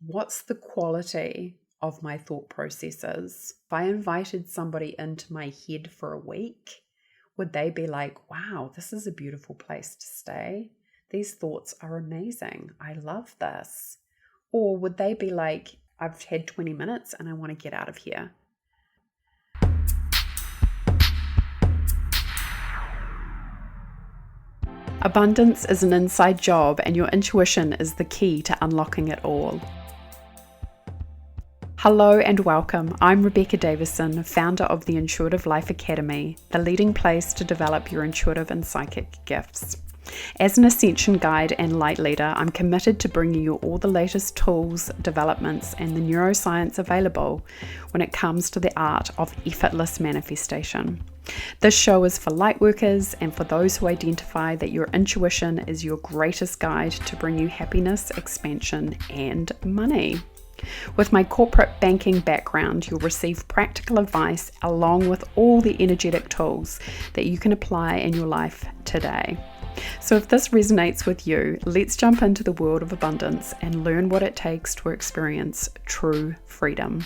what's the quality of my thought processes? If I invited somebody into my head for a week, would they be like, wow, this is a beautiful place to stay? These thoughts are amazing. I love this. Or would they be like, I've had 20 minutes and I want to get out of here? Abundance is an inside job, and your intuition is the key to unlocking it all. Hello and welcome. I'm Rebecca Davison, founder of the Intuitive Life Academy, the leading place to develop your intuitive and psychic gifts. As an ascension guide and light leader, I'm committed to bringing you all the latest tools, developments, and the neuroscience available when it comes to the art of effortless manifestation. This show is for lightworkers and for those who identify that your intuition is your greatest guide to bring you happiness, expansion, and money. With my corporate banking background, you'll receive practical advice along with all the energetic tools that you can apply in your life today. So if this resonates with you, let's jump into the world of abundance and learn what it takes to experience true freedom.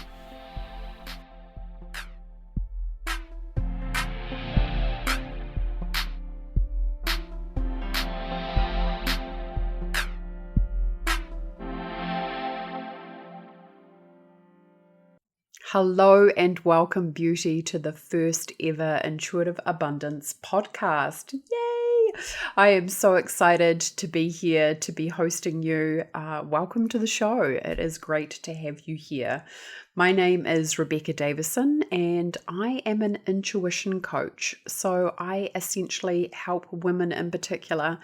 Hello and welcome, beauty, to the first ever Intuitive Abundance podcast. Yay! I am so excited to be here, to be hosting you. Welcome to the show. It is great to have you here. My name is Rebecca Davison and I am an intuition coach. So I essentially help women in particular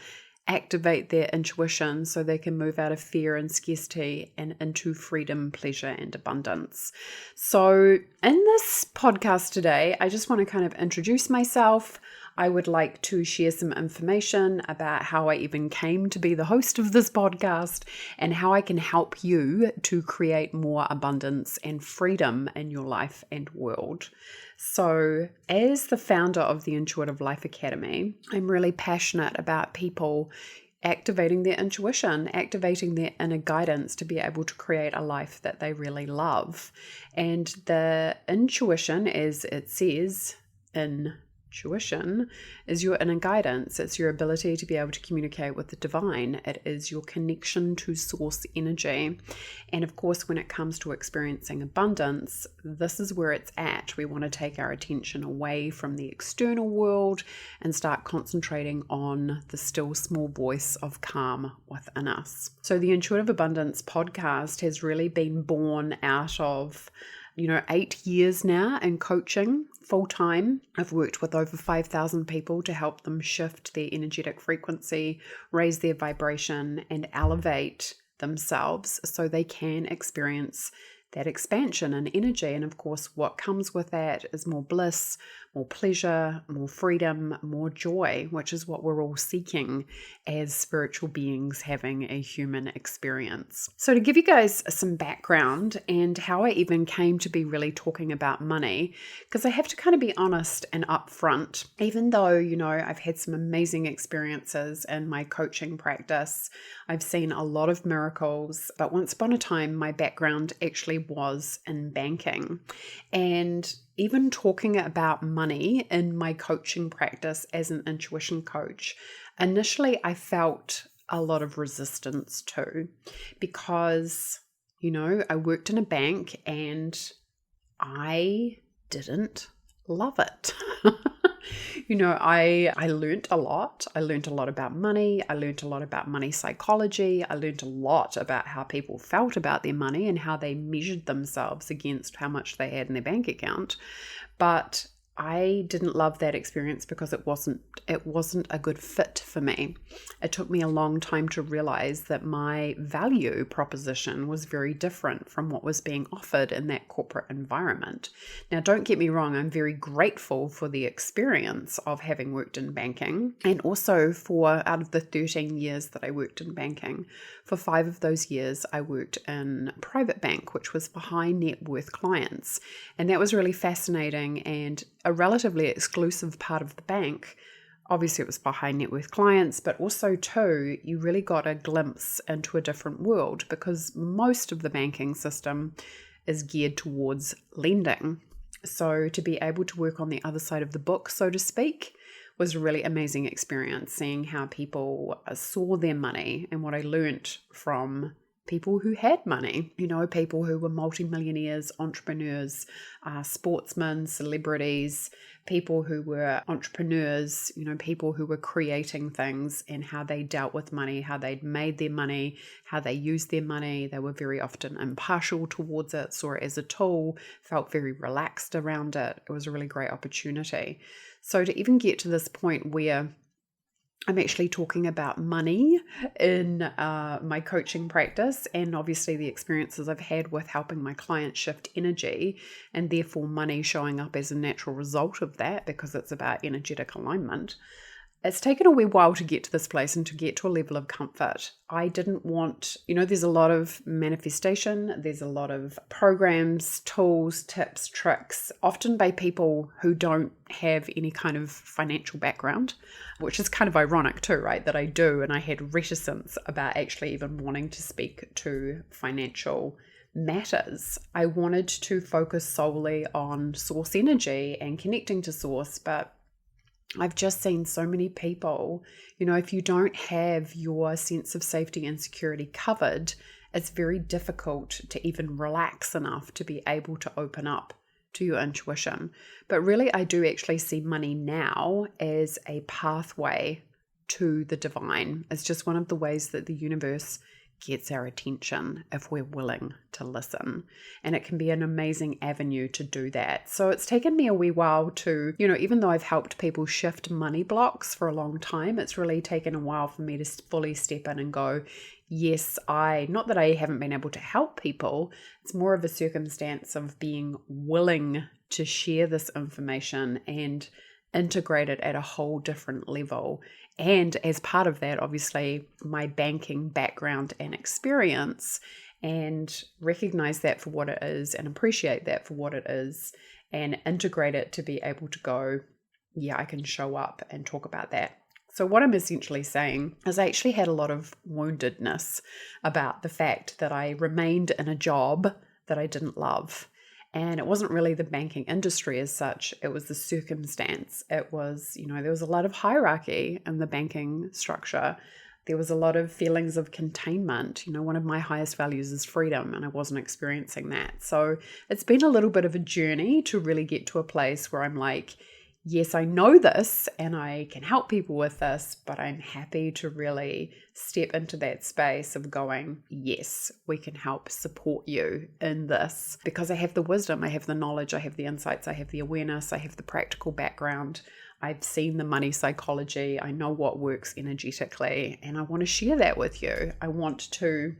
activate their intuition so they can move out of fear and scarcity and into freedom, pleasure, and abundance. So in this podcast today, I just want to kind of introduce myself. I would like to share some information about how I even came to be the host of this podcast and how I can help you to create more abundance and freedom in your life and world. So as the founder of the Intuitive Life Academy, I'm really passionate about people activating their intuition, activating their inner guidance to be able to create a life that they really love. And the intuition, as it says in intuition, is your inner guidance. It's your ability to be able to communicate with the divine. It is your connection to source energy. And of course, when it comes to experiencing abundance, this is where it's at. We want to take our attention away from the external world and start concentrating on the still small voice of calm within us. So the Intuitive Abundance podcast has really been born out of 8 years now in coaching full time. I've worked with over 5,000 people to help them shift their energetic frequency, raise their vibration, and elevate themselves so they can experience that expansion and energy. And of course, what comes with that is more bliss, more pleasure, more freedom, more joy, which is what we're all seeking as spiritual beings having a human experience. So to give you guys some background and how I even came to be really talking about money, because I have to kind of be honest and upfront, even though, I've had some amazing experiences in my coaching practice, I've seen a lot of miracles, but once upon a time, my background actually was in banking. And even talking about money in my coaching practice as an intuition coach, initially I felt a lot of resistance too, because, I worked in a bank and I didn't love it. I learned a lot. I learned a lot about money. I learned a lot about money psychology. I learned a lot about how people felt about their money and how they measured themselves against how much they had in their bank account. But I didn't love that experience because it wasn't a good fit for me. It took me a long time to realize that my value proposition was very different from what was being offered in that corporate environment. Now, don't get me wrong, I'm very grateful for the experience of having worked in banking, and also for, out of the 13 years that I worked in banking, for 5 of those years I worked in private bank, which was for high net worth clients. And that was really fascinating and a relatively exclusive part of the bank Obviously, it was for high net worth clients, but also, too, you really got a glimpse into a different world because most of the banking system is geared towards lending. So to be able to work on the other side of the book, so to speak, was a really amazing experience, seeing how people saw their money and what I learnt from people who had money, people who were multimillionaires, entrepreneurs, sportsmen, celebrities, people who were entrepreneurs, people who were creating things and how they dealt with money, how they'd made their money, how they used their money. They were very often impartial towards it, saw it as a tool, felt very relaxed around it. It was a really great opportunity. So to even get to this point where I'm actually talking about money in my coaching practice and obviously the experiences I've had with helping my clients shift energy and therefore money showing up as a natural result of that because it's about energetic alignment. It's taken a wee while to get to this place and to get to a level of comfort. I didn't want, there's a lot of manifestation, there's a lot of programs, tools, tips, tricks, often by people who don't have any kind of financial background, which is kind of ironic too, right? That I do, and I had reticence about actually even wanting to speak to financial matters. I wanted to focus solely on source energy and connecting to source, but I've just seen so many people, if you don't have your sense of safety and security covered, it's very difficult to even relax enough to be able to open up to your intuition. But really, I do actually see money now as a pathway to the divine. It's just one of the ways that the universe gets our attention if we're willing to listen. And it can be an amazing avenue to do that. So it's taken me a wee while to, even though I've helped people shift money blocks for a long time, it's really taken a while for me to fully step in and go, yes, not that I haven't been able to help people, it's more of a circumstance of being willing to share this information and integrate it at a whole different level. And as part of that, obviously, my banking background and experience, and recognize that for what it is and appreciate that for what it is and integrate it to be able to go, yeah, I can show up and talk about that. So what I'm essentially saying is I actually had a lot of woundedness about the fact that I remained in a job that I didn't love. And it wasn't really the banking industry as such. It was the circumstance. It was, there was a lot of hierarchy in the banking structure. There was a lot of feelings of containment. One of my highest values is freedom, and I wasn't experiencing that. So it's been a little bit of a journey to really get to a place where I'm like, yes, I know this and I can help people with this, but I'm happy to really step into that space of going, yes, we can help support you in this because I have the wisdom, I have the knowledge, I have the insights, I have the awareness, I have the practical background. I've seen the money psychology. I know what works energetically, and I want to share that with you. I want to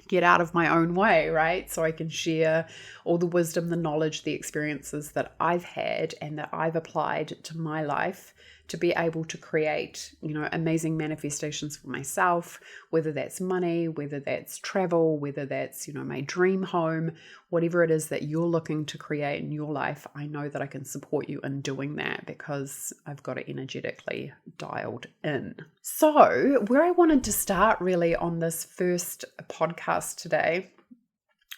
get out of my own way, right? So I can share all the wisdom, the knowledge, the experiences that I've had and that I've applied to my life to be able to create, amazing manifestations for myself, whether that's money, whether that's travel, whether that's, my dream home, whatever it is that you're looking to create in your life. I know that I can support you in doing that because I've got it energetically dialed in. So where I wanted to start really on this first podcast today,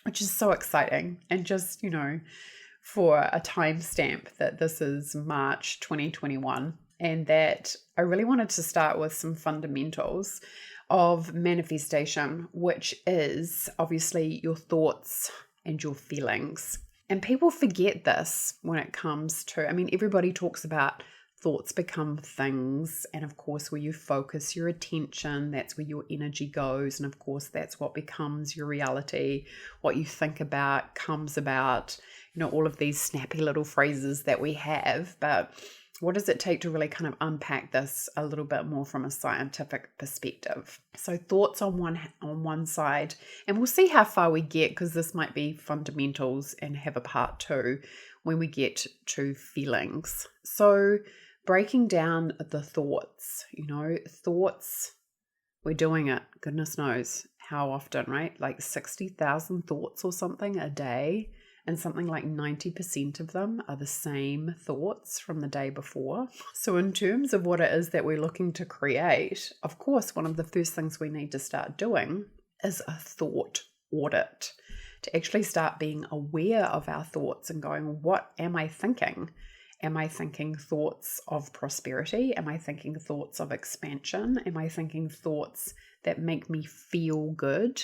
which is so exciting, and just, for a timestamp that this is March 2021, and that I really wanted to start with some fundamentals of manifestation, which is obviously your thoughts and your feelings. And people forget this when it comes to, everybody talks about thoughts become things. And of course, where you focus your attention, that's where your energy goes. And of course, that's what becomes your reality. What you think about comes about, all of these snappy little phrases that we have. But what does it take to really kind of unpack this a little bit more from a scientific perspective? So thoughts on one side, and we'll see how far we get because this might be fundamentals and have a part two when we get to feelings. So breaking down the thoughts, thoughts, we're doing it, goodness knows how often, right? Like 60,000 thoughts or something a day. and something like 90% of them are the same thoughts from the day before. So in terms of what it is that we're looking to create, of course, one of the first things we need to start doing is a thought audit, to actually start being aware of our thoughts and going, what am I thinking? Am I thinking thoughts of prosperity? Am I thinking thoughts of expansion? Am I thinking thoughts that make me feel good?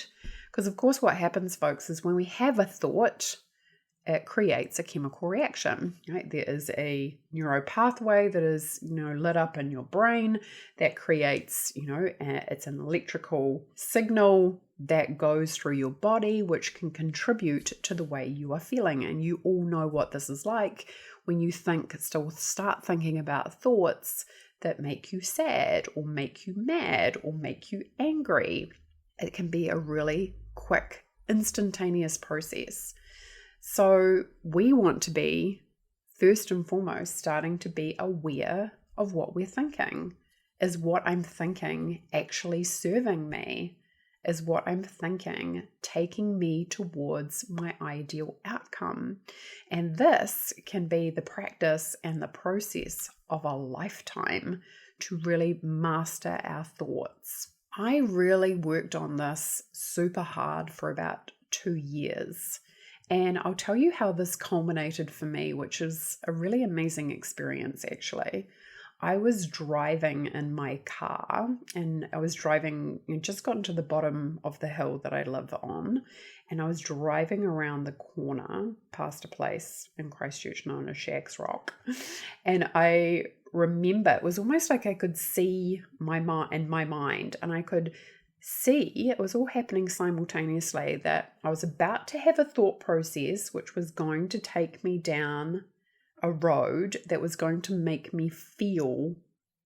Because of course what happens, folks, is when we have a thought, it creates a chemical reaction, right? There is a neuro pathway that is, lit up in your brain that creates, it's an electrical signal that goes through your body, which can contribute to the way you are feeling. And you all know what this is like when you start thinking about thoughts that make you sad or make you mad or make you angry. It can be a really quick, instantaneous process. So we want to be, first and foremost, starting to be aware of what we're thinking. Is what I'm thinking actually serving me? Is what I'm thinking taking me towards my ideal outcome? And this can be the practice and the process of a lifetime to really master our thoughts. I really worked on this super hard for about 2 years. And I'll tell you how this culminated for me, which is a really amazing experience, actually. I was driving in my car, and I was driving, just gotten to the bottom of the hill that I live on, and I was driving around the corner past a place in Christchurch known as Shacks Rock. And I remember it was almost like I could see my mind, and I could see it was all happening simultaneously, that I was about to have a thought process which was going to take me down a road that was going to make me feel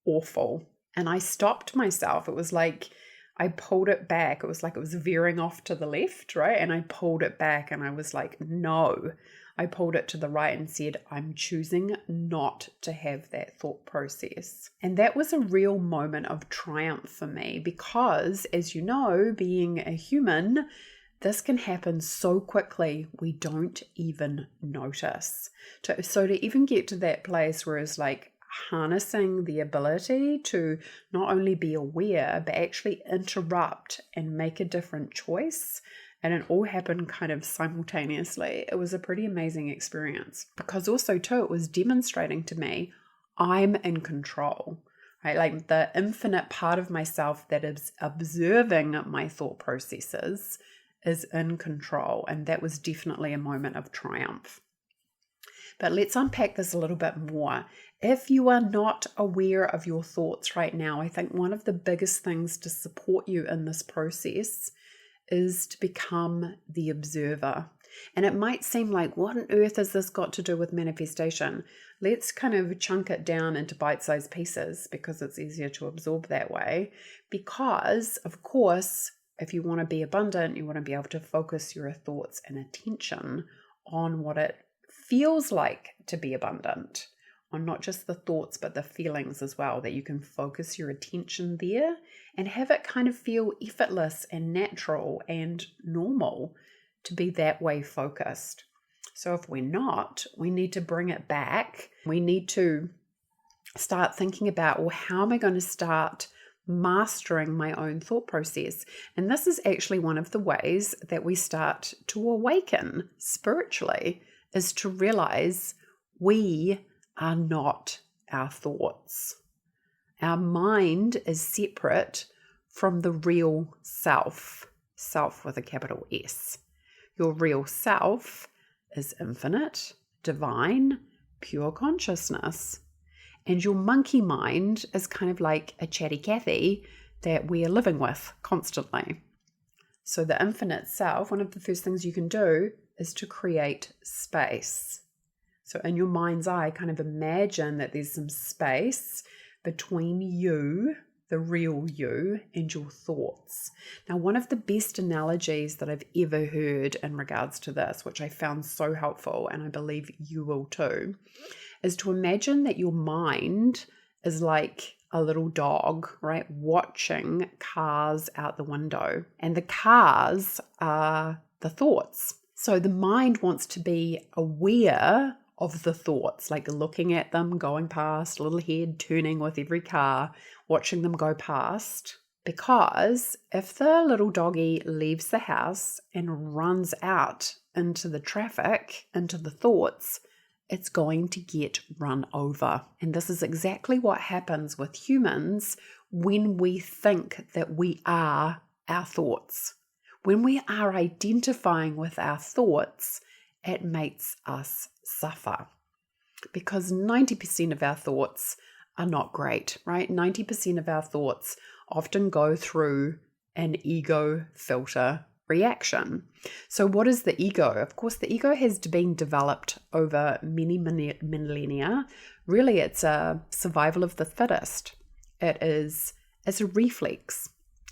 awful. And I stopped myself. It was like I pulled it back. It was like it was veering off to the left, right? And I pulled it back and I was like, no. I pulled it to the right and said, I'm choosing not to have that thought process. And that was a real moment of triumph for me because, as you know, being a human, this can happen so quickly we don't even notice. So to even get to that place where it's like harnessing the ability to not only be aware, but actually interrupt and make a different choice, and it all happened kind of simultaneously. It was a pretty amazing experience because also too, it was demonstrating to me I'm in control, right? Like the infinite part of myself that is observing my thought processes is in control. And that was definitely a moment of triumph. But let's unpack this a little bit more. If you are not aware of your thoughts right now, I think one of the biggest things to support you in this process is to become the observer. And it might seem like, what on earth has this got to do with manifestation? Let's kind of chunk it down into bite-sized pieces because it's easier to absorb that way. Because, of course, if you want to be abundant, you want to be able to focus your thoughts and attention on what it feels like to be abundant, on not just the thoughts, but the feelings as well, that you can focus your attention there and have it kind of feel effortless and natural and normal to be that way focused. So if we're not, we need to bring it back. We need to start thinking about, well, how am I going to start mastering my own thought process? And this is actually one of the ways that we start to awaken spiritually, is to realize we are not our thoughts. Our mind is separate from the real self with a capital S. Your real self is infinite, divine, pure consciousness. And your monkey mind is kind of like a chatty Cathy that we are living with constantly. So the infinite self, one of the first things you can do is to create space. So in your mind's eye, kind of imagine that there's some space between you, the real you, and your thoughts. Now, one of the best analogies that I've ever heard in regards to this, which I found so helpful, and I believe you will too, is to imagine that your mind is like a little dog, right, watching cars out the window. And the cars are the thoughts. So the mind wants to be aware of the thoughts, like looking at them, going past, little head turning with every car, watching them go past. Because if the little doggy leaves the house and runs out into the traffic, into the thoughts, it's going to get run over. And this is exactly what happens with humans when we think that we are our thoughts. When we are identifying with our thoughts, it makes us suffer. Because 90% of our thoughts are not great, right? 90% of our thoughts often go through an ego filter reaction. So what is the ego? Of course, the ego has been developed over many millennia. Really, it's a survival of the fittest. It's a reflex.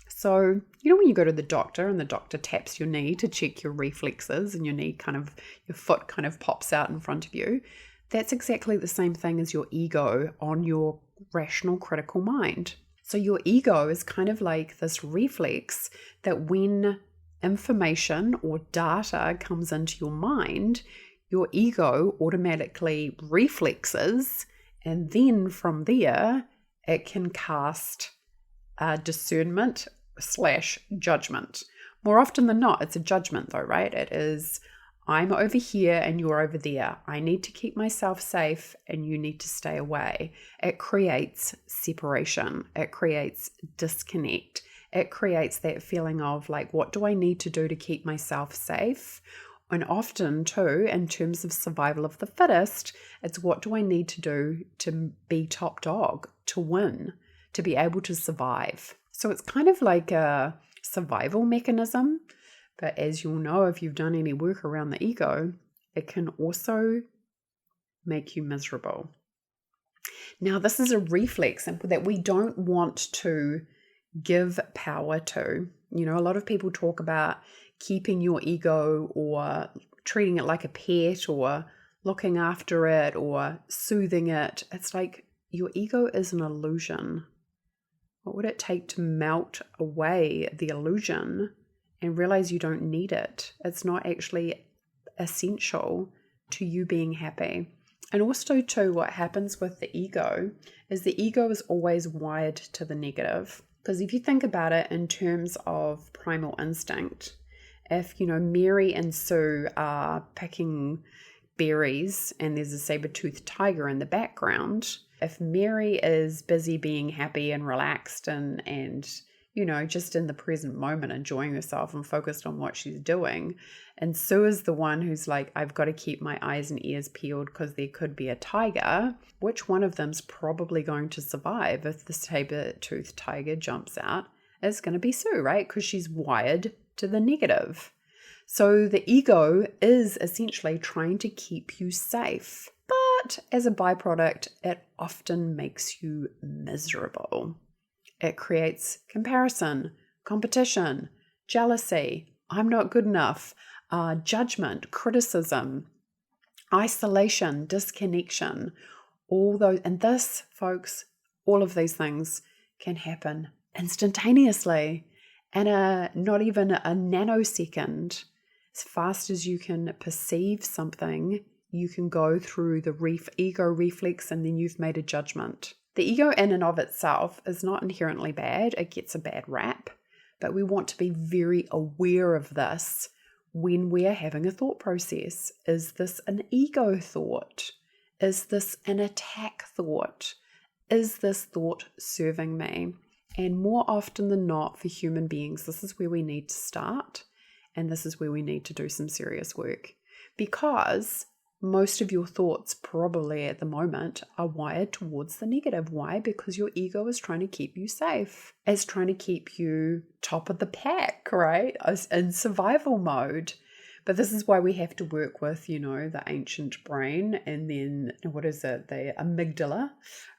So, when you go to the doctor and the doctor taps your knee to check your reflexes and your foot kind of pops out in front of you, that's exactly the same thing as your ego on your rational, critical mind. So your ego is kind of like this reflex that when information or data comes into your mind, your ego automatically reflexes, and then from there, it can cast discernment / judgment. More often than not, it's a judgment though, right? It is, I'm over here and you're over there. I need to keep myself safe and you need to stay away. It creates separation. It creates disconnect. It creates that feeling of like, what do I need to do to keep myself safe? And often too, in terms of survival of the fittest, it's what do I need to do to be top dog, to win, to be able to survive. So it's kind of like a survival mechanism. But as you'll know, if you've done any work around the ego, it can also make you miserable. Now, this is a reflex that we don't want to give power to. A lot of people talk about keeping your ego or treating it like a pet or looking after it or soothing it. It's like your ego is an illusion. What would it take to melt away the illusion and realize you don't need it? It's not actually essential to you being happy. And also too, what happens with the ego is always wired to the negative. Because if you think about it in terms of primal instinct, if, Mary and Sue are picking berries and there's a saber-toothed tiger in the background, if Mary is busy being happy and relaxed and just in the present moment, enjoying herself and focused on what she's doing. And Sue is the one who's like, I've got to keep my eyes and ears peeled because there could be a tiger. Which one of them's probably going to survive if the saber-toothed tiger jumps out? It's going to be Sue, right? Because she's wired to the negative. So the ego is essentially trying to keep you safe. But as a byproduct, it often makes you miserable. It creates comparison, competition, jealousy, I'm not good enough, judgment, criticism, isolation, disconnection, all those. And this, folks, all of these things can happen instantaneously in not even a nanosecond. As fast as you can perceive something, you can go through the ego reflex and then you've made a judgment. The ego in and of itself is not inherently bad. It gets a bad rap, but we want to be very aware of this when we are having a thought process. Is this an ego thought? Is this an attack thought? Is this thought serving me? And more often than not, for human beings, this is where we need to start, and this is where we need to do some serious work, because most of your thoughts probably at the moment are wired towards the negative. Why? Because your ego is trying to keep you safe. It's trying to keep you top of the pack, right? In survival mode. But this is why we have to work with, the ancient brain and then, the amygdala,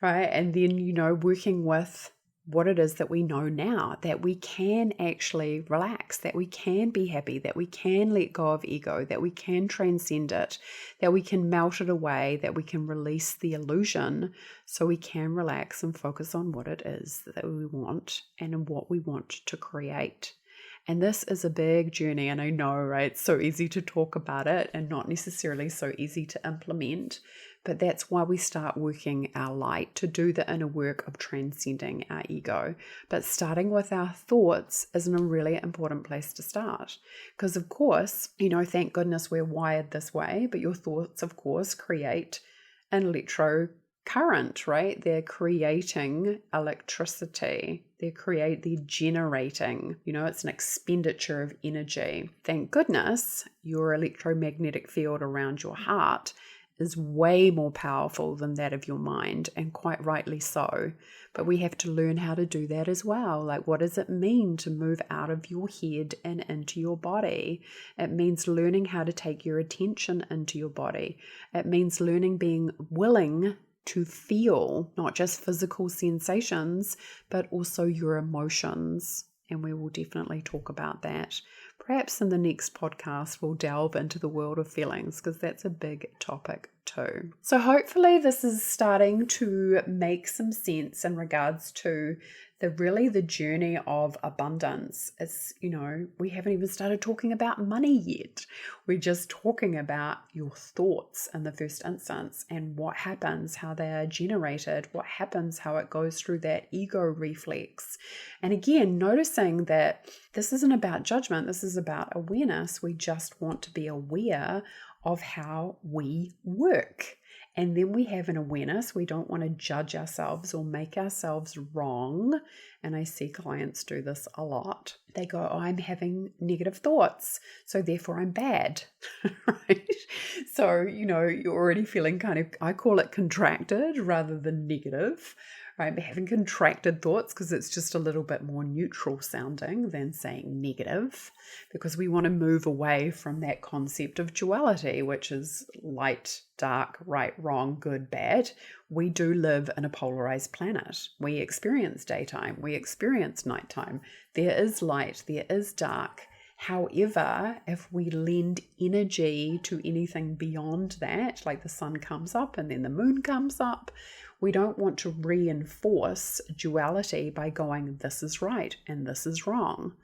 right? And then, working with what it is that we know now, that we can actually relax, that we can be happy, that we can let go of ego, that we can transcend it, that we can melt it away, that we can release the illusion so we can relax and focus on what it is that we want and what we want to create. And this is a big journey, and I know, right? It's so easy to talk about it and not necessarily so easy to implement. But that's why we start working our light, to do the inner work of transcending our ego. But starting with our thoughts is a really important place to start. Because of course, thank goodness we're wired this way, but your thoughts, of course, create an electrocurrent, right? They're creating electricity. They're generating, it's an expenditure of energy. Thank goodness your electromagnetic field around your heart is way more powerful than that of your mind, and quite rightly so. But we have to learn how to do that as well. Like, what does it mean to move out of your head and into your body? It means learning how to take your attention into your body. It means being willing to feel not just physical sensations, but also your emotions. And we will definitely talk about that. Perhaps in the next podcast, we'll delve into the world of feelings, because that's a big topic too. So hopefully this is starting to make some sense in regards to the journey of abundance. It's, we haven't even started talking about money yet. We're just talking about your thoughts in the first instance, and what happens, how they are generated, what happens, how it goes through that ego reflex. And again, noticing that this isn't about judgment, this is about awareness. We just want to be aware of how we work. And then we have an awareness. We don't want to judge ourselves or make ourselves wrong. And I see clients do this a lot. They go, oh, I'm having negative thoughts, so therefore I'm bad, right? So, you're already feeling I call it contracted rather than negative, right? But having contracted thoughts, because it's just a little bit more neutral sounding than saying negative, because we want to move away from that concept of duality, which is light, dark, right, wrong, good, bad. We do live in a polarized planet. We experience daytime, we experience nighttime. There is light, there is dark. However, if we lend energy to anything beyond that, like the sun comes up and then the moon comes up, we don't want to reinforce duality by going, this is right and this is wrong.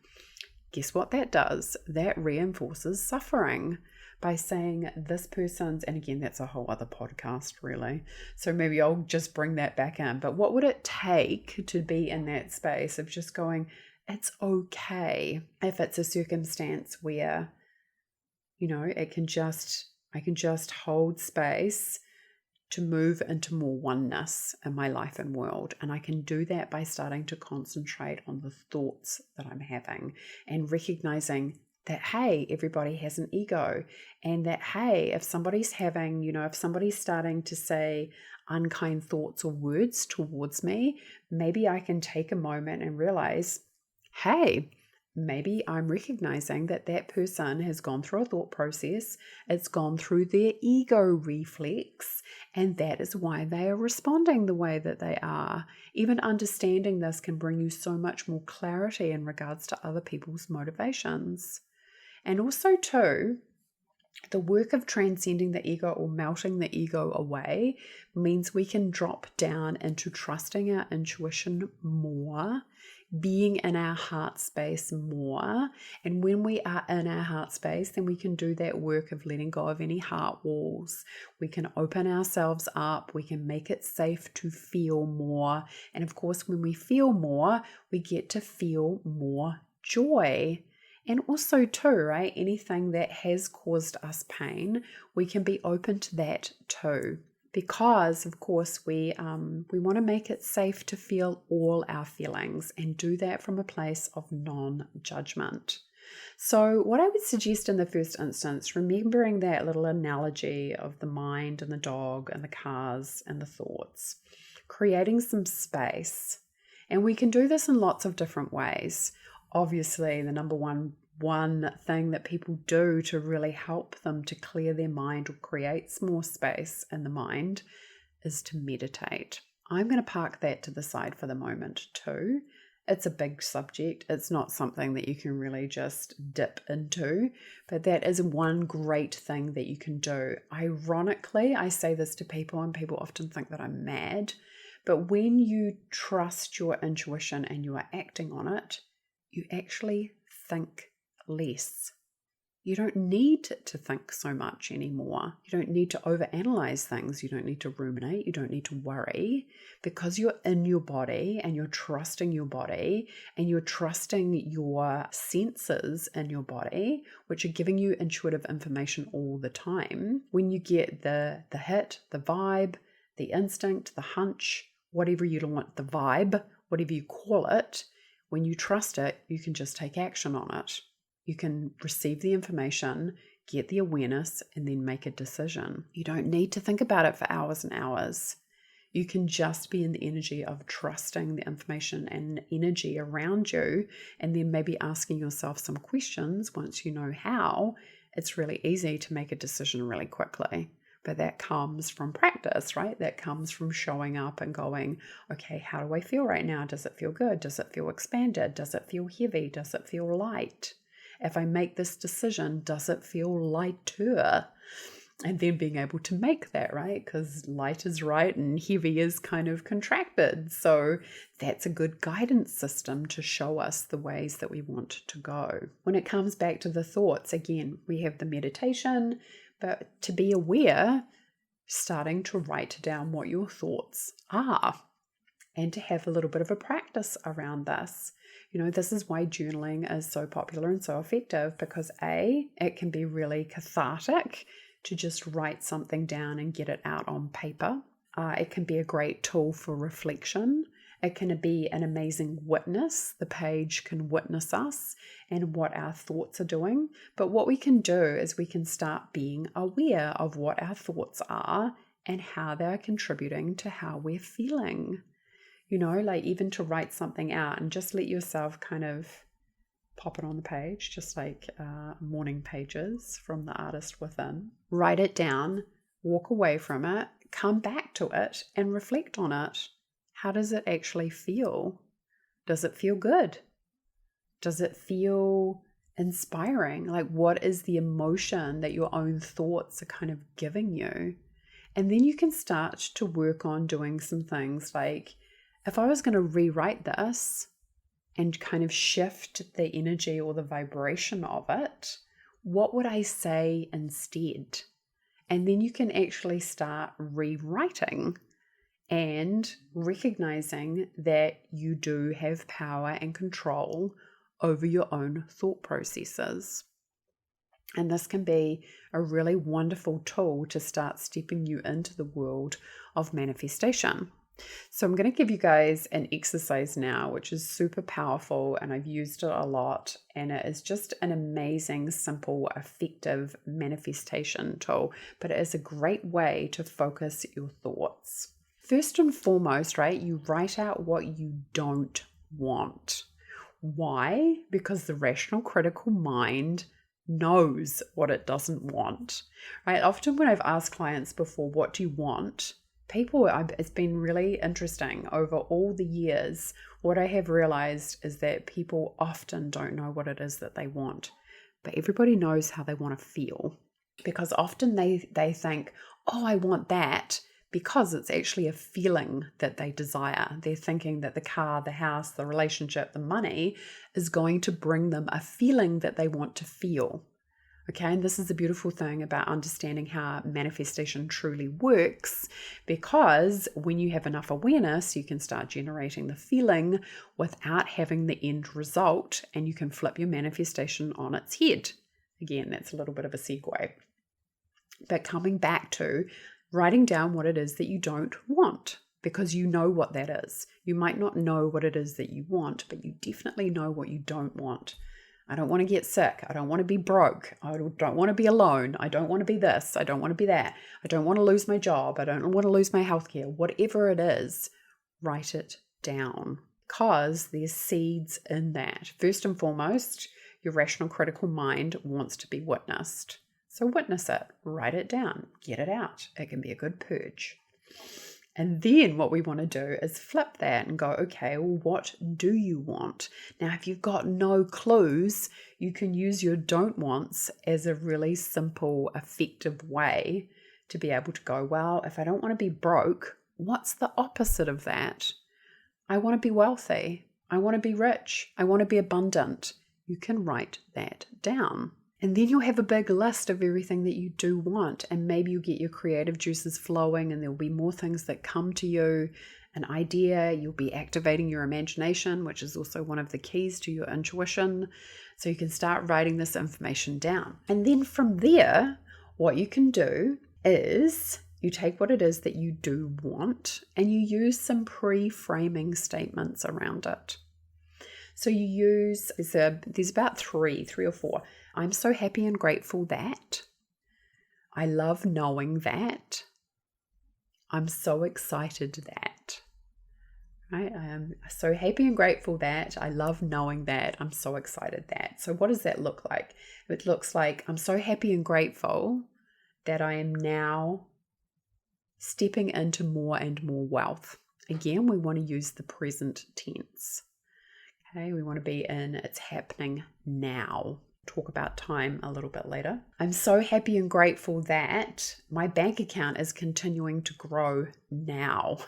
Guess what that does? That reinforces suffering by saying this person's, and again, that's a whole other podcast really. So maybe I'll just bring that back in. But what would it take to be in that space of just going, it's okay if it's a circumstance where, I can just hold space to move into more oneness in my life and world. And I can do that by starting to concentrate on the thoughts that I'm having and recognizing that, hey, everybody has an ego, and that, hey, if somebody's starting to say unkind thoughts or words towards me, maybe I can take a moment and realize, hey, maybe I'm recognizing that that person has gone through a thought process, it's gone through their ego reflex, and that is why they are responding the way that they are. Even understanding this can bring you so much more clarity in regards to other people's motivations. And also too, the work of transcending the ego or melting the ego away means we can drop down into trusting our intuition more, being in our heart space more. And when we are in our heart space, then we can do that work of letting go of any heart walls. We can open ourselves up. We can make it safe to feel more. And of course, when we feel more, we get to feel more joy. And also too, right, anything that has caused us pain, we can be open to that too. Because, of course, we want to make it safe to feel all our feelings and do that from a place of non-judgment. So what I would suggest in the first instance, remembering that little analogy of the mind and the dog and the cars and the thoughts, creating some space. And we can do this in lots of different ways. Obviously, the number one thing that people do to really help them to clear their mind or create more space in the mind is to meditate. I'm going to park that to the side for the moment too. It's a big subject. It's not something that you can really just dip into, but that is one great thing that you can do. Ironically, I say this to people and people often think that I'm mad, but when you trust your intuition and you are acting on it, you actually think less. You don't need to think so much anymore. You don't need to overanalyze things. You don't need to ruminate. You don't need to worry, because you're in your body and you're trusting your body and you're trusting your senses in your body, which are giving you intuitive information all the time. When you get the hit, the vibe, the instinct, the hunch, whatever you want, the vibe, whatever you call it, when you trust it, you can just take action on it. You can receive the information, get the awareness, and then make a decision. You don't need to think about it for hours and hours. You can just be in the energy of trusting the information and energy around you, and then maybe asking yourself some questions. Once you know how, it's really easy to make a decision really quickly. But that comes from practice, right? That comes from showing up and going, okay, how do I feel right now? Does it feel good? Does it feel expanded? Does it feel heavy? Does it feel light? If I make this decision, does it feel lighter? And then being able to make that, right? Because light is right and heavy is kind of contracted. So that's a good guidance system to show us the ways that we want to go. When it comes back to the thoughts, again, we have the meditation, but to be aware, starting to write down what your thoughts are and to have a little bit of a practice around this. This is why journaling is so popular and so effective, because it can be really cathartic to just write something down and get it out on paper. It can be a great tool for reflection. It can be an amazing witness. The page can witness us and what our thoughts are doing. But what we can do is we can start being aware of what our thoughts are and how they're contributing to how we're feeling. Like even to write something out and just let yourself kind of pop it on the page, just like morning pages from the artist within. Write it down, walk away from it, come back to it and reflect on it. How does it actually feel? Does it feel good? Does it feel inspiring? Like, what is the emotion that your own thoughts are kind of giving you? And then you can start to work on doing some things like, if I was going to rewrite this and kind of shift the energy or the vibration of it, what would I say instead? And then you can actually start rewriting and recognizing that you do have power and control over your own thought processes. And this can be a really wonderful tool to start stepping you into the world of manifestation. So I'm going to give you guys an exercise now, which is super powerful, and I've used it a lot, and it is just an amazing, simple, effective manifestation tool, but it is a great way to focus your thoughts. First and foremost, right, you write out what you don't want. Why? Because the rational critical mind knows what it doesn't want, right? Often when I've asked clients before, what do you want? It's been really interesting over all the years. What I have realized is that people often don't know what it is that they want, but everybody knows how they want to feel, because often they think, oh, I want that, because it's actually a feeling that they desire. They're thinking that the car, the house, the relationship, the money is going to bring them a feeling that they want to feel. Okay, and this is the beautiful thing about understanding how manifestation truly works, because when you have enough awareness, you can start generating the feeling without having the end result, and you can flip your manifestation on its head. Again, that's a little bit of a segue. But coming back to writing down what it is that you don't want, because you know what that is. You might not know what it is that you want, but you definitely know what you don't want. I don't want to get sick. I don't want to be broke. I don't want to be alone. I don't want to be this. I don't want to be that. I don't want to lose my job. I don't want to lose my healthcare. Whatever it is, write it down, because there's seeds in that. First and foremost, your rational critical mind wants to be witnessed. So witness it, write it down, get it out. It can be a good purge. And then what we want to do is flip that and go, okay, well, what do you want? Now, if you've got no clues, you can use your don't wants as a really simple, effective way to be able to go, well, if I don't want to be broke, what's the opposite of that? I want to be wealthy. I want to be rich. I want to be abundant. you can write that down. And then you'll have a big list of everything that you do want. And maybe you'll get your creative juices flowing and there'll be more things that come to you. An idea, you'll be activating your imagination, which is also one of the keys to your intuition. So you can start writing this information down. And then from there, what you can do is you take what it is that you do want and you use some pre-framing statements around it. So you use, there's about three or four. I'm so happy and grateful that. I love knowing that. I'm so excited that. Right? I am so happy and grateful that. I love knowing that. I'm so excited that. So what does that look like? It looks like I'm so happy and grateful that I am now stepping into more and more wealth. Again, we want to use the present tense. Okay, we want to be in it's happening now. Talk about time a little bit later. I'm so happy and grateful that my bank account is continuing to grow now.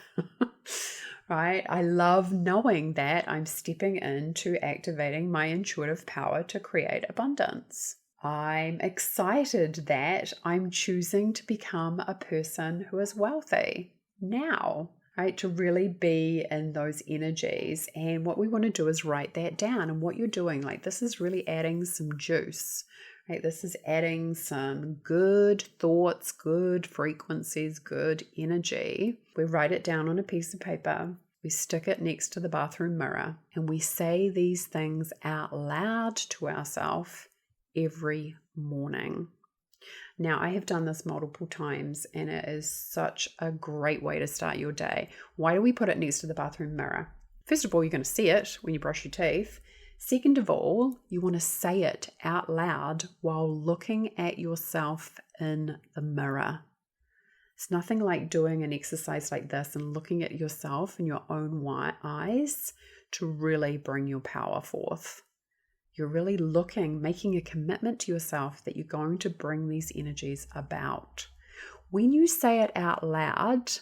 Right? I love knowing that I'm stepping into activating my intuitive power to create abundance. I'm excited that I'm choosing to become a person who is wealthy now, right? To really be in those energies. And what we want to do is write that down. And what you're doing, like this is really adding some juice, right? This is adding some good thoughts, good frequencies, good energy. We write it down on a piece of paper. We stick it next to the bathroom mirror and we say these things out loud to ourselves every morning. Now, I have done this multiple times and it is such a great way to start your day. Why do we put it next to the bathroom mirror? First of all, you're going to see it when you brush your teeth. Second of all, you want to say it out loud while looking at yourself in the mirror. It's nothing like doing an exercise like this and looking at yourself in your own eyes to really bring your power forth. You're really making a commitment to yourself that you're going to bring these energies about. When you say it out loud,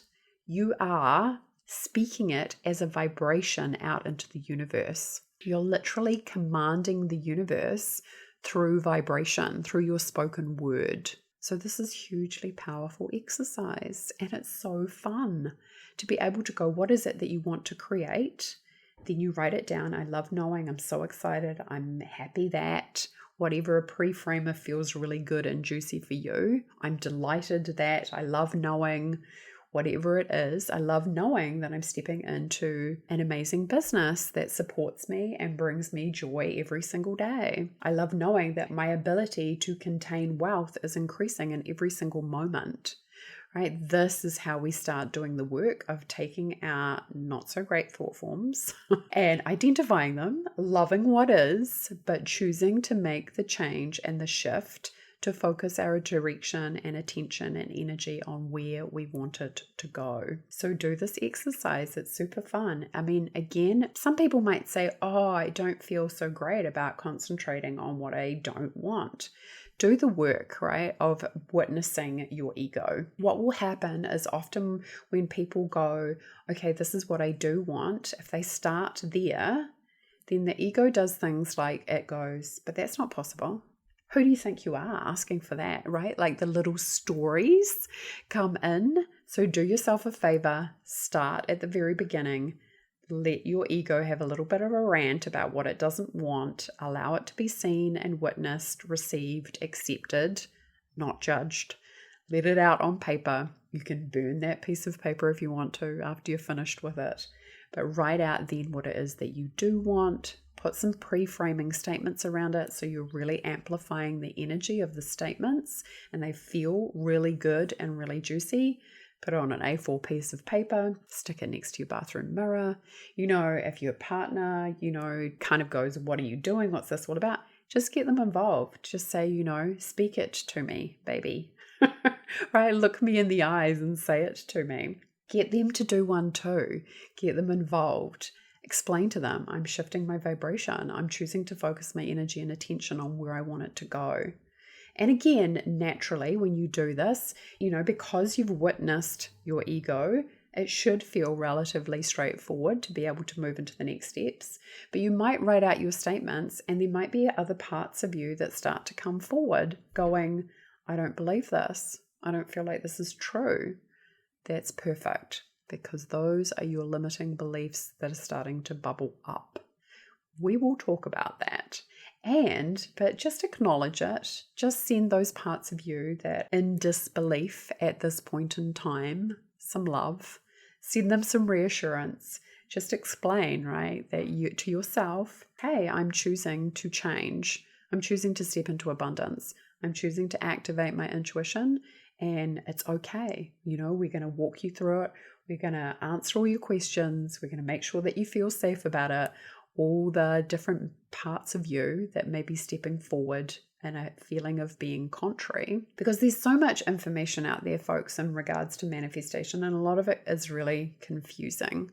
you are speaking it as a vibration out into the universe. You're literally commanding the universe through vibration, through your spoken word. So this is hugely powerful exercise and it's so fun to be able to go, what is it that you want to create? Then you write it down. I love knowing, I'm so excited, I'm happy that, whatever a pre-framer feels really good and juicy for you. I'm delighted that, I love knowing, whatever it is, I love knowing that I'm stepping into an amazing business that supports me and brings me joy every single day. I love knowing that my ability to contain wealth is increasing in every single moment. Right? This is how we start doing the work of taking our not so great thought forms and identifying them, loving what is, but choosing to make the change and the shift to focus our direction and attention and energy on where we want it to go. So do this exercise. It's super fun. I mean, again, some people might say, oh, I don't feel so great about concentrating on what I don't want. Do the work, right, of witnessing your ego. What will happen is often when people go, okay, this is what I do want, if they start there, then the ego does things like it goes, but that's not possible. Who do you think you are asking for that, right? Like the little stories come in. So do yourself a favor, start at the very beginning. Let your ego have a little bit of a rant about what it doesn't want. Allow it to be seen and witnessed, received, accepted, not judged. Let it out on paper. You can burn that piece of paper if you want to after you're finished with it. But write out then what it is that you do want. Put some pre-framing statements around it so you're really amplifying the energy of the statements and they feel really good and really juicy. Put it on an A4 piece of paper, stick it next to your bathroom mirror. You know, if your partner, kind of goes, what are you doing? What's this all about? Just get them involved. Just say, speak it to me, baby. Right? Look me in the eyes and say it to me. Get them to do one too. Get them involved. Explain to them, I'm shifting my vibration. I'm choosing to focus my energy and attention on where I want it to go. And again, naturally, when you do this, because you've witnessed your ego, It should feel relatively straightforward to be able to move into the next steps, but you might write out your statements and there might be other parts of you that start to come forward going, I don't believe this. I don't feel like this is true. That's perfect, because those are your limiting beliefs that are starting to bubble up. We will talk about that. But just acknowledge it. Just send those parts of you that in disbelief at this point in time some love. Send them some reassurance. Just explain, right, that you to yourself, hey, I'm choosing to change. I'm choosing to step into abundance. I'm choosing to activate my intuition, and it's okay. We're going to walk you through it. We're going to answer all your questions. We're going to make sure that you feel safe about it. All the different parts of you that may be stepping forward and a feeling of being contrary, because there's so much information out there, folks, in regards to manifestation, and a lot of it is really confusing.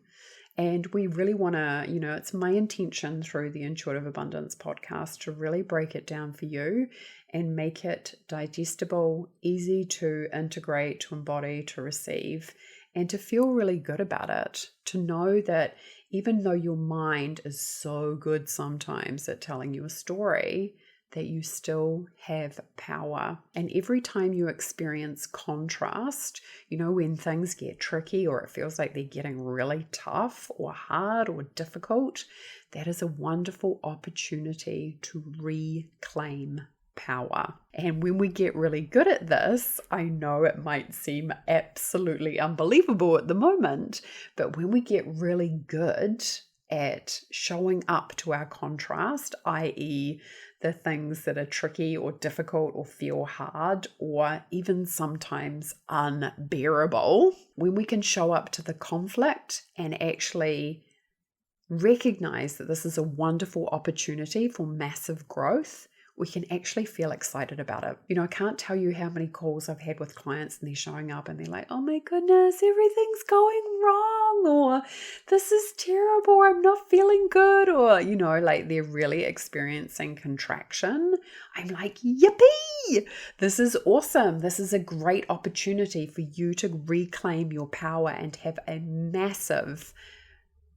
And we really want to, it's my intention through the Intuitive Abundance podcast to really break it down for you and make it digestible, easy to integrate, to embody, to receive, and to feel really good about it. To know that even though your mind is so good sometimes at telling you a story, that you still have power. And every time you experience contrast, when things get tricky or it feels like they're getting really tough or hard or difficult, that is a wonderful opportunity to reclaim power. And when we get really good at this, I know it might seem absolutely unbelievable at the moment, but when we get really good at showing up to our contrast, i.e., the things that are tricky or difficult or feel hard or even sometimes unbearable, when we can show up to the conflict and actually recognize that this is a wonderful opportunity for massive growth, we can actually feel excited about it. I can't tell you how many calls I've had with clients and they're showing up and they're like, oh my goodness, everything's going wrong, or this is terrible, or I'm not feeling good, or, like they're really experiencing contraction. I'm like, yippee! This is awesome. This is a great opportunity for you to reclaim your power and have a massive,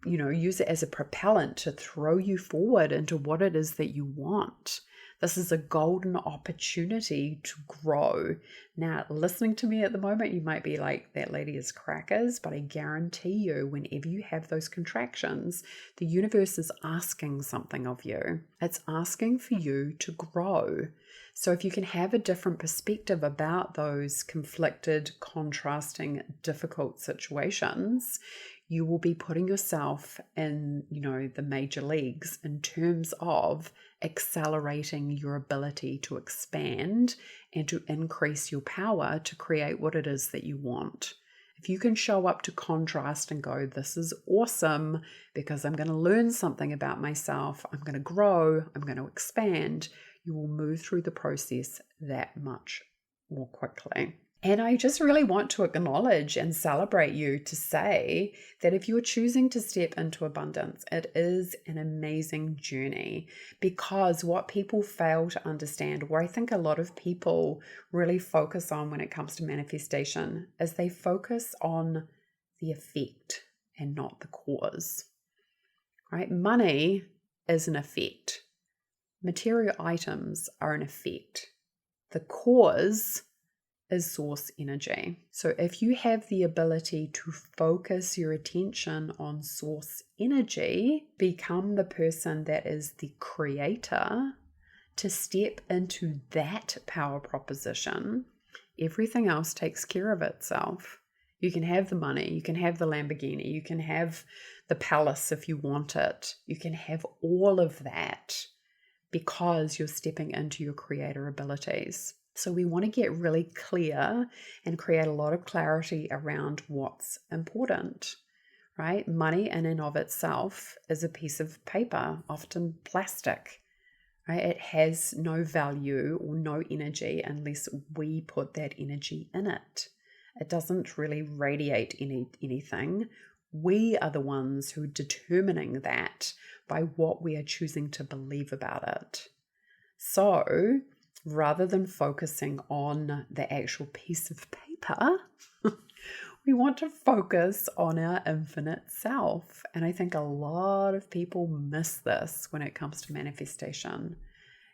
use it as a propellant to throw you forward into what it is that you want. This is a golden opportunity to grow. Now, listening to me at the moment, you might be like, that lady is crackers, but I guarantee you, whenever you have those contractions, the universe is asking something of you. It's asking for you to grow. So if you can have a different perspective about those conflicted, contrasting, difficult situations, you will be putting yourself in, the major leagues in terms of accelerating your ability to expand and to increase your power to create what it is that you want. If you can show up to contrast and go, this is awesome because I'm going to learn something about myself, I'm going to grow, I'm going to expand, you will move through the process that much more quickly. And I just really want to acknowledge and celebrate you to say that if you're choosing to step into abundance, it is an amazing journey, because what people fail to understand, or I think a lot of people really focus on when it comes to manifestation, is they focus on the effect and not the cause, right? Money is an effect. Material items are an effect. The cause is source energy. So if you have the ability to focus your attention on source energy, become the person that is the creator, to step into that power proposition, everything else takes care of itself. You can have the money, you can have the Lamborghini, you can have the palace if you want it. You can have all of that because you're stepping into your creator abilities. So we want to get really clear and create a lot of clarity around what's important, right? Money in and of itself is a piece of paper, often plastic, right? It has no value or no energy unless we put that energy in it. It doesn't really radiate anything. We are the ones who are determining that by what we are choosing to believe about it. So rather than focusing on the actual piece of paper, We want to focus on our infinite self. And I think a lot of people miss this when it comes to manifestation.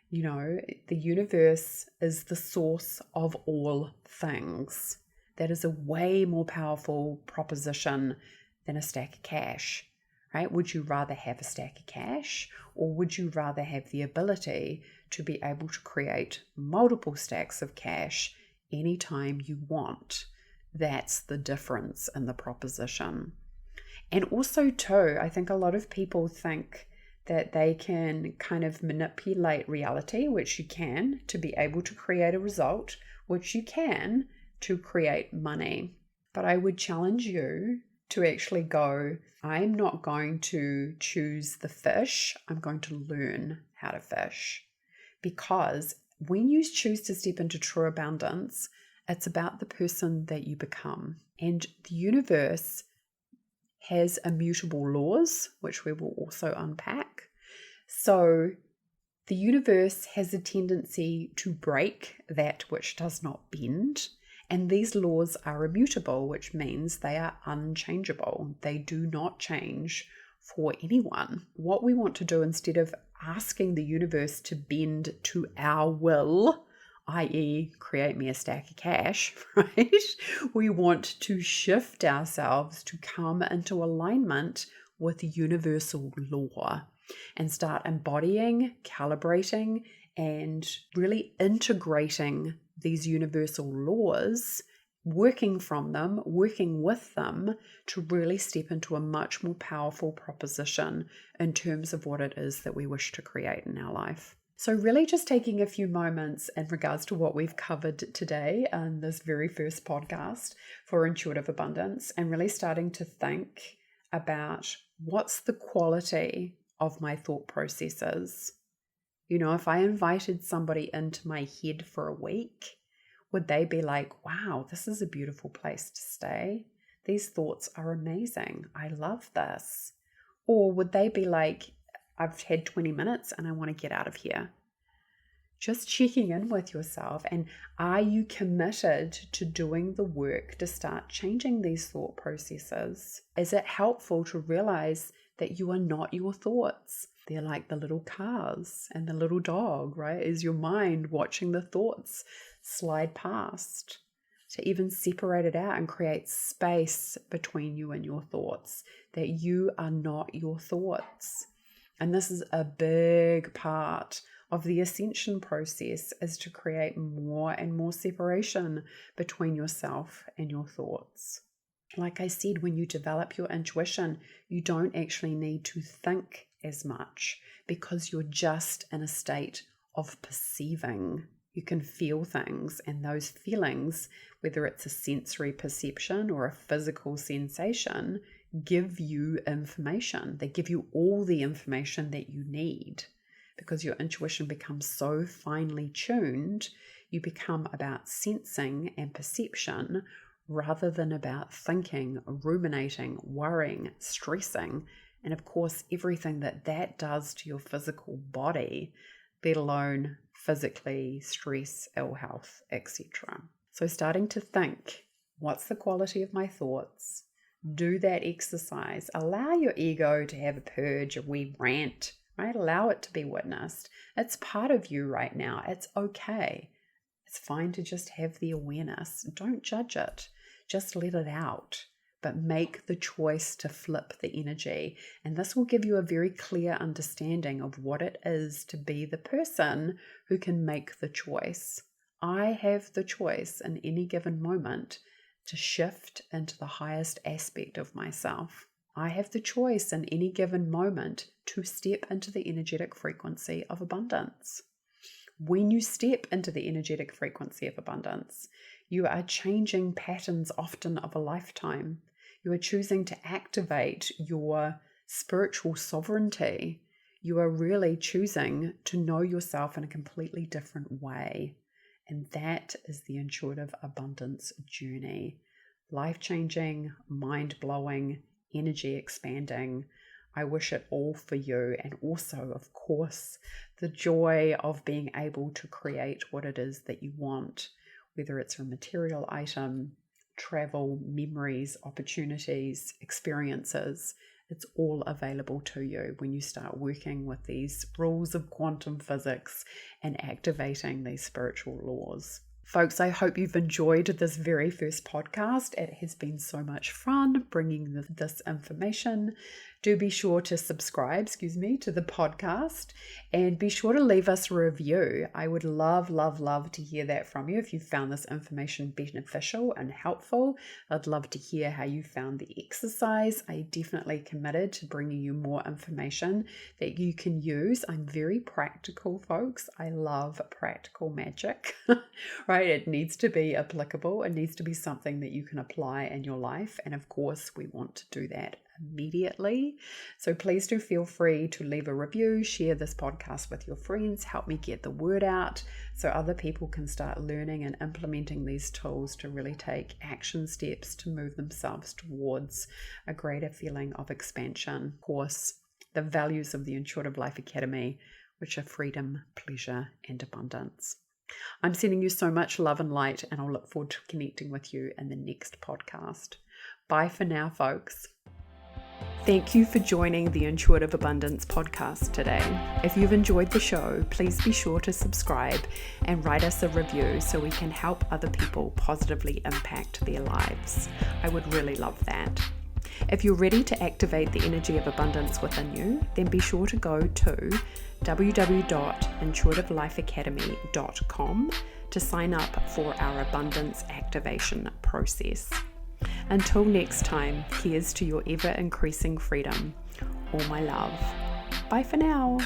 You know, the universe is the source of all things. That is a way more powerful proposition than a stack of cash, right? Would you rather have a stack of cash, or would you rather have the ability to be able to create multiple stacks of cash anytime you want? That's the difference in the proposition. And also too, I think a lot of people think that they can kind of manipulate reality, which you can, to be able to create a result, which you can to create money. But I would challenge you to actually go, I'm not going to choose the fish, I'm going to learn how to fish. Because when you choose to step into true abundance, it's about the person that you become. And the universe has immutable laws, which we will also unpack. So the universe has a tendency to break that which does not bend. And these laws are immutable, which means they are unchangeable. They do not change for anyone. What we want to do, instead of asking the universe to bend to our will, i.e. create me a stack of cash, right? We want to shift ourselves to come into alignment with universal law and start embodying, calibrating, and really integrating these universal laws, working from them, working with them to really step into a much more powerful proposition in terms of what it is that we wish to create in our life. So really just taking a few moments in regards to what we've covered today in this very first podcast for intuitive abundance, and really starting to think about what's the quality of my thought processes. You know, if I invited somebody into my head for a week, would they be like, wow, this is a beautiful place to stay. These thoughts are amazing. I love this. Or would they be like, I've had 20 minutes and I want to get out of here? Just checking in with yourself, and are you committed to doing the work to start changing these thought processes? Is it helpful to realize that you are not your thoughts? They're like the little cars and the little dog, right? Is your mind watching the thoughts slide past? To even separate it out and create space between you and your thoughts, that you are not your thoughts. And this is a big part of the ascension process, is to create more and more separation between yourself and your thoughts. Like I said, when you develop your intuition, you don't actually need to think as much because you're just in a state of perceiving. You can feel things, and those feelings, whether it's a sensory perception or a physical sensation, give you information. They give you all the information that you need, because your intuition becomes so finely tuned. You become about sensing and perception rather than about thinking, ruminating, worrying, stressing, and of course everything that does to your physical body, let alone physically, stress, ill health, etc. So starting to think, what's the quality of my thoughts? Do that exercise. Allow your ego to have a purge, a wee rant, right? Allow it to be witnessed. It's part of you right now. It's okay. It's fine to just have the awareness. Don't judge it. Just let it out. But make the choice to flip the energy. And this will give you a very clear understanding of what it is to be the person who can make the choice. I have the choice in any given moment to shift into the highest aspect of myself. I have the choice in any given moment to step into the energetic frequency of abundance. When you step into the energetic frequency of abundance, you are changing patterns often of a lifetime. You are choosing to activate your spiritual sovereignty. You are really choosing to know yourself in a completely different way. And that is the intuitive abundance journey. Life-changing, mind-blowing, energy expanding. I wish it all for you, and also, of course, the joy of being able to create what it is that you want, whether it's a material item, travel, memories, opportunities, experiences. It's all available to you when you start working with these rules of quantum physics and activating these spiritual laws. Folks, I hope you've enjoyed this very first podcast. It has been so much fun bringing this information. Do be sure to subscribe, to the podcast, and be sure to leave us a review. I would love to hear that from you. If you found this information beneficial and helpful, I'd love to hear how you found the exercise. I definitely committed to bringing you more information that you can use. I'm very practical, folks. I love practical magic, right? It needs to be applicable. It needs to be something that you can apply in your life. And of course, we want to do that immediately. So please do feel free to leave a review, share this podcast with your friends, help me get the word out so other people can start learning and implementing these tools to really take action steps to move themselves towards a greater feeling of expansion. Of course, the values of the Intuitive Life Academy, which are freedom, pleasure, and abundance. I'm sending you so much love and light, and I'll look forward to connecting with you in the next podcast. Bye for now, folks. Thank you for joining the Intuitive Abundance podcast today. If you've enjoyed the show, please be sure to subscribe and write us a review so we can help other people positively impact their lives. I would really love that. If you're ready to activate the energy of abundance within you, then be sure to go to www.intuitivelifeacademy.com to sign up for our abundance activation process. Until next time, here's to your ever-increasing freedom. All my love. Bye for now.